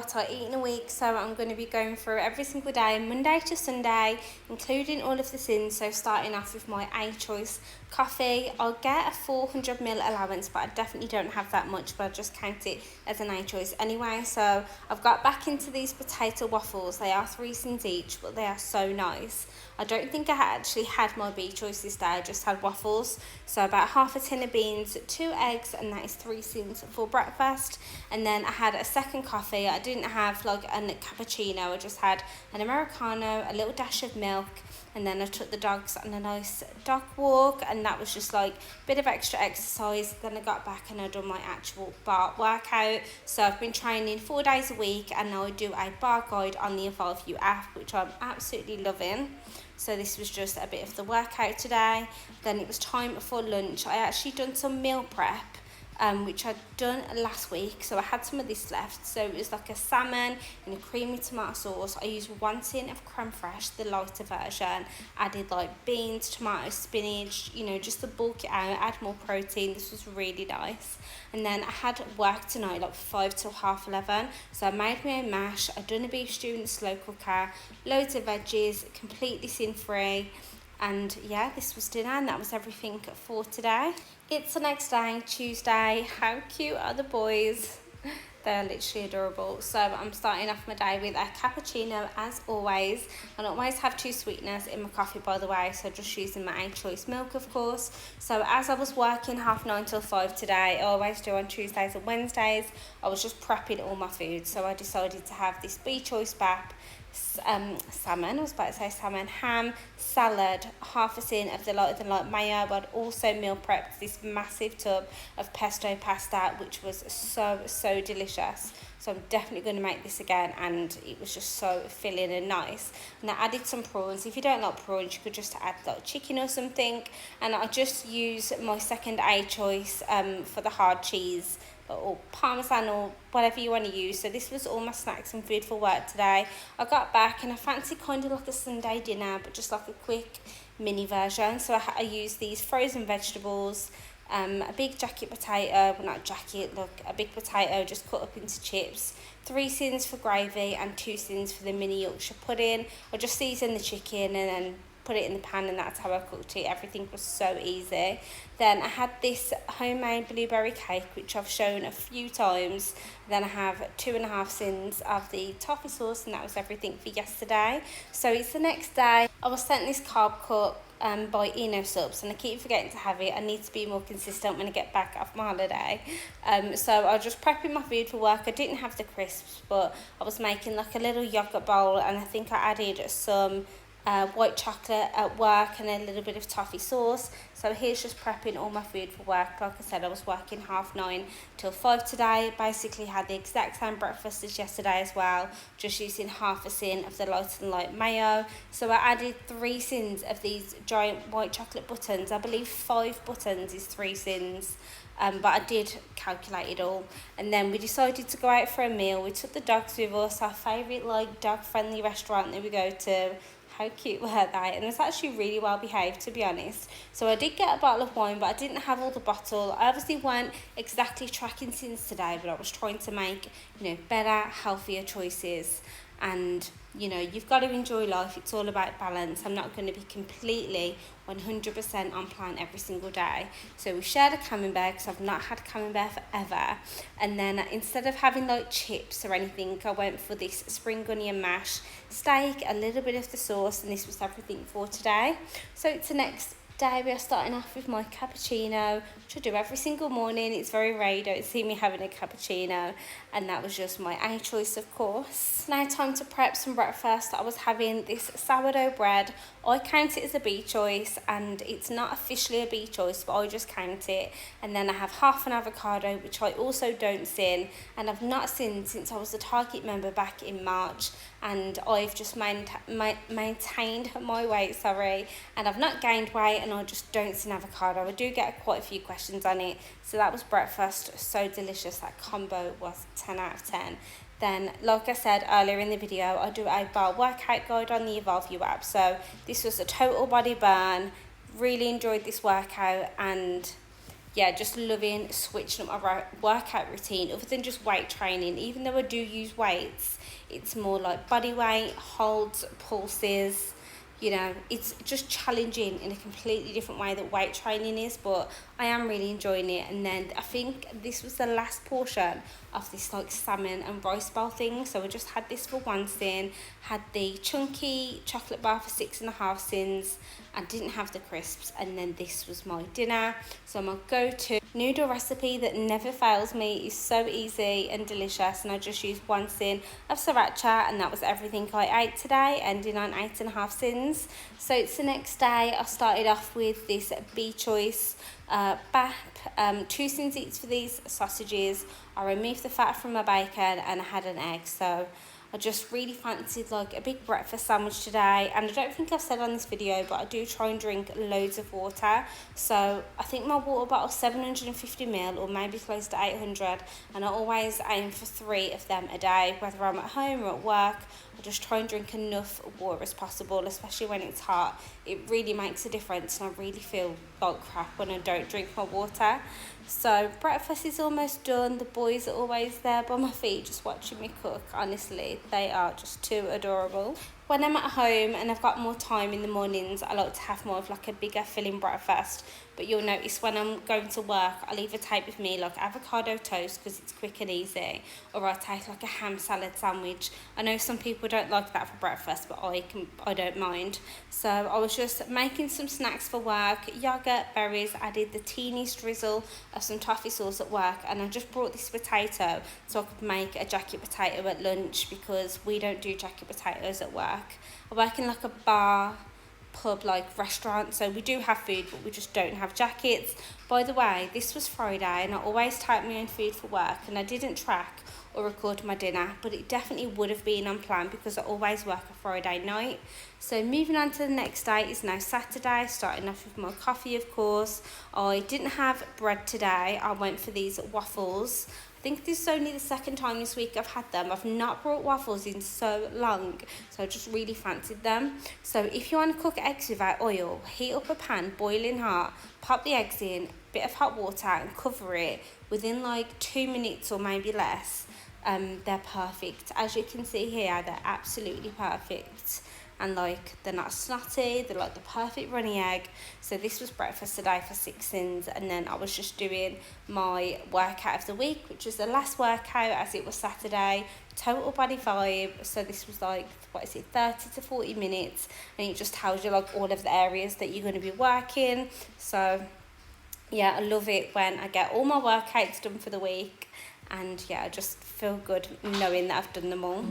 what I eat in a week, so I'm going to be going through every single day, Monday to Sunday, including all of the syns. So starting off with my A choice coffee. I'll get a 400ml allowance, but I definitely don't have that much, but I just count it as an A choice anyway. So I've got back into these potato waffles. They are 3 syns each, but they are so nice. I don't think I actually had my B choice this day, I just had waffles. So about half a tin of beans, 2 eggs, and that is 3 syns for breakfast. And then I had a second coffee. I didn't have like a cappuccino, I just had an Americano, a little dash of milk, and then I took the dogs on a nice dog walk, and that was just like a bit of extra exercise. Then I got back and I done my actual bar workout. So I've been training 4 days a week, and now I do a bar guide on the Evolve You app, which I'm absolutely loving. So this was just a bit of the workout today. Then it was time for lunch. I actually done some meal prep, which I'd done last week, so I had some of this left. So it was like a salmon in a creamy tomato sauce. I used 1 tin of creme fraiche, the lighter version, added like beans, tomato, spinach, you know, just to bulk it out, add more protein. This was really nice. And then I had work tonight, like 5 till 11:30, so I made my own mash. I'd done a beef stew in the slow cooker, loads of veggies, completely sin free. And yeah, this was dinner, and that was everything for today. It's the next day, Tuesday. How cute are the boys? They're literally adorable. So I'm starting off my day with a cappuccino as always. I always have 2 sweeteners in my coffee, by the way, so just using my A choice milk, of course. So as I was working 9:30 till 5 today, I always do on Tuesdays and Wednesdays, I was just prepping all my food. So I decided to have this B choice bap, salmon, I was about to say salmon, ham, salad, half a tin of the lighter than light mayo, but also meal prepped this massive tub of pesto pasta, which was so delicious. So I'm definitely going to make this again, and it was just so filling and nice. And I added some prawns. If you don't like prawns, you could just add like chicken or something. And I just use my second A choice for the hard cheese, or parmesan, or whatever you want to use. So this was all my snacks and food for work today. I got back and I fancy kind of like a Sunday dinner, but just like a quick mini version. So I used these frozen vegetables, a big jacket potato, well not jacket, look, a big potato just cut up into chips, 3 syns for gravy and 2 syns for the mini Yorkshire pudding. I just seasoned the chicken and then put it in the pan, and that's how I cooked it. Everything was so easy. Then I had this homemade blueberry cake, which I've shown a few times. Then I have 2.5 syns of the toffee sauce, and that was everything for yesterday. So it's the next day. I was sent this carb cut by Eno Subs, and I keep forgetting to have it. I need to be more consistent when I get back off my holiday. So I was just prepping my food for work. I didn't have the crisps, but I was making like a little yogurt bowl, and I think I added some white chocolate at work and a little bit of toffee sauce. So here's just prepping all my food for work. Like I said, I was working 9:30 till 5 today. Basically had the exact same breakfast as yesterday as well, just using half a tin of the lighter than light mayo. So I added 3 syns of these giant white chocolate buttons. I believe 5 buttons is 3 syns. But I did calculate it all. And then we decided to go out for a meal. We took the dogs with us, our favourite like dog friendly restaurant that we go to. How cute were they? And it's actually really well behaved, to be honest. So I did get a bottle of wine, but I didn't have all the bottle. I obviously weren't exactly tracking syns today, but I was trying to make, you know, better, healthier choices. And you know, you've got to enjoy life. It's all about balance. I'm not going to be completely 100% on plan every single day. So we shared a camembert, because I've not had camembert forever. And then instead of having like chips or anything, I went for this spring onion mash, steak, a little bit of the sauce, and this was everything for today. So it's the next day. We are starting off with my cappuccino, which I do every single morning. It's very rare you don't see me having a cappuccino, and that was just my A choice, of course. Now time to prep some breakfast. I was having this sourdough bread. I count it as a B choice, and it's not officially a B choice, but I just count it. And then I have half an avocado, which I also don't sin, and I've not sinned since I was a Target member back in March, and I've just maintained my weight, and I've not gained weight, and I just don't sin avocado. I do get quite a few questions on it. So that was breakfast, so delicious. That combo was 10 out of 10. Then, like I said earlier in the video, I do a bar workout guide on the Evolve You app. So this was a total body burn. Really enjoyed this workout, and yeah, just loving switching up my workout routine other than just weight training. Even though I do use weights, it's more like body weight, holds, pulses. You know, it's just challenging in a completely different way that weight training is, but I am really enjoying it. And then I think this was the last portion of this like salmon and rice bowl thing, so I just had this for one sin, had the chunky chocolate bar for 6.5 syns, and didn't have the crisps, and then this was my dinner. So my go-to noodle recipe that never fails me, is so easy and delicious, and I just used one sin of sriracha, and that was everything I ate today, ending on 8.5 syns. So it's the next day. I started off with this B choice bap, 2 syns each for these sausages. I removed the fat from my bacon, and I had an egg. So I just really fancied like a big breakfast sandwich today, and I don't think I've said on this video, but I do try and drink loads of water. So I think my water bottle's 750ml, or maybe close to 800, and I always aim for 3 of them a day, whether I'm at home or at work. I just try and drink enough water as possible, especially when it's hot. It really makes a difference, and I really feel like crap when I don't drink my water. So breakfast is almost done. The boys are always there by my feet just watching me cook. Honestly, they are just too adorable. When I'm at home and I've got more time in the mornings, I like to have more of like a bigger filling breakfast. But you'll notice when I'm going to work, I'll either take with me like avocado toast because it's quick and easy, or I'll take like a ham salad sandwich. I know some people don't like that for breakfast, but I don't mind. So I was just making some snacks for work, yogurt, berries, added the teeniest drizzle of some toffee sauce at work, and I just brought this potato so I could make a jacket potato at lunch, because we don't do jacket potatoes at work. I work in like a bar, pub like restaurant, so we do have food, but we just don't have jackets. By the way, this was Friday, and I always take my own food for work, and I didn't track or record my dinner, but it definitely would have been on plan because I always work a Friday night. So moving on to the next day, is now Saturday, starting off with my coffee, of course. I didn't have bread today. I went for these waffles. I think this is only the second time this week I've had them. I've not brought waffles in so long, so I just really fancied them. So if you want to cook eggs without oil, heat up a pan boiling hot, pop the eggs in, bit of hot water, and cover it. Within like 2 minutes or maybe less, they're perfect. As you can see here, they're absolutely perfect. And like, they're not snotty, they're like the perfect runny egg. So this was breakfast today for 6 syns, and then I was just doing my workout of the week, which was the last workout as it was Saturday, total body vibe. So this was like, 30 to 40 minutes, and it just tells you like all of the areas that you're going to be working. So yeah, I love it when I get all my workouts done for the week, and yeah, I just feel good knowing that I've done them all.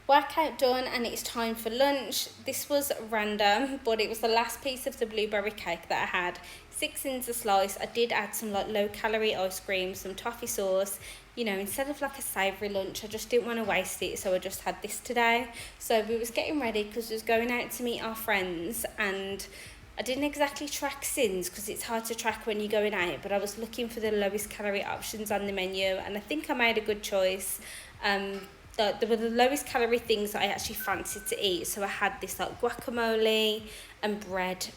Workout done, and it's time for lunch. This was random, but it was the last piece of the blueberry cake that I had. 6 syns a slice. I did add some like low calorie ice cream, some toffee sauce. You know, instead of like a savoury lunch, I just didn't want to waste it, so I just had this today. So we was getting ready because we was going out to meet our friends, and I didn't exactly track syns because it's hard to track when you're going out, but I was looking for the lowest calorie options on the menu, and I think I made a good choice. There were the lowest calorie things that I actually fancied to eat. So I had this like guacamole and bread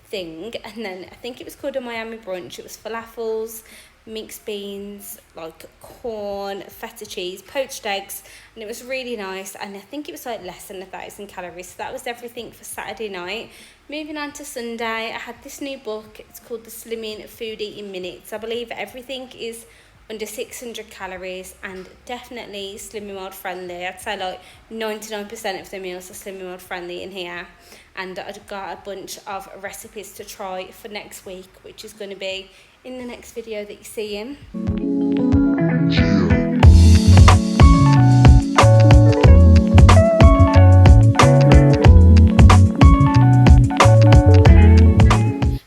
thing, and then I think it was called a Miami brunch. It was falafels, mixed beans, like corn, feta cheese, poached eggs, and it was really nice, and I think it was like less than 1,000 calories. So that was everything for Saturday night. Moving on to Sunday, I had this new book. It's called The Slimming Food Eating Minutes. I believe everything is under 600 calories and definitely Slimming World friendly. I'd say like 99% of the meals are Slimming World friendly in here, and I've got a bunch of recipes to try for next week, which is going to be in the next video that you see in.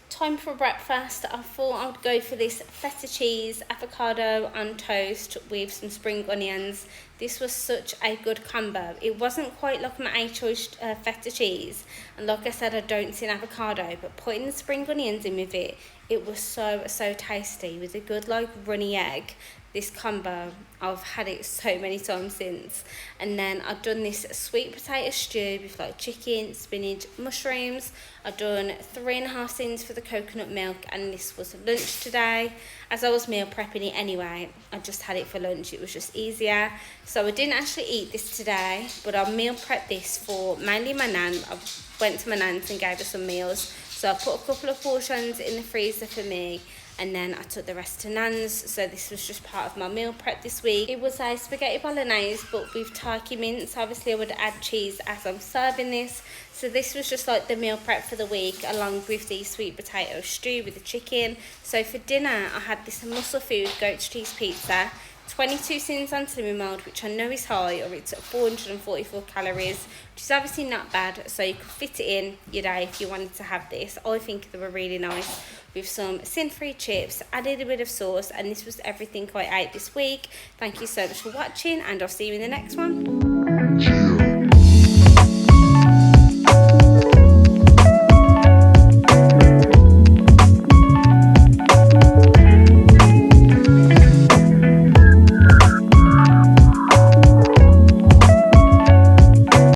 Time for breakfast. I thought I'd go for this feta cheese, avocado on toast with some spring onions. This was such a good combo. It wasn't quite like my A-choice feta cheese, and like I said, I don't see an avocado, but putting the spring onions in with it, It was so tasty with a good like runny egg. This combo, I've had it so many times since. And then I've done this sweet potato stew with like chicken, spinach, mushrooms. I've done 3.5 syns for the coconut milk, and this was lunch today. As I was meal prepping it anyway, I just had it for lunch. It was just easier. So I didn't actually eat this today, but I meal prepped this for mainly my nan. I went to my nan's and gave her some meals. So I put a couple of portions in the freezer for me, and then I took the rest to nan's. So this was just part of my meal prep this week. It was a spaghetti bolognese but with turkey mince. Obviously I would add cheese as I'm serving this. So this was just like the meal prep for the week, along with the sweet potato stew with the chicken. So for dinner I had this Muscle Food goat's cheese pizza, 22 syns on slimming mode, which I know is high, or it's at 444 calories, which is obviously not bad. So you could fit it in your day if you wanted to have this. I think they were really nice, with some sin-free chips, added a bit of sauce, and this was everything I ate this week. Thank you so much for watching, and I'll see you in the next one.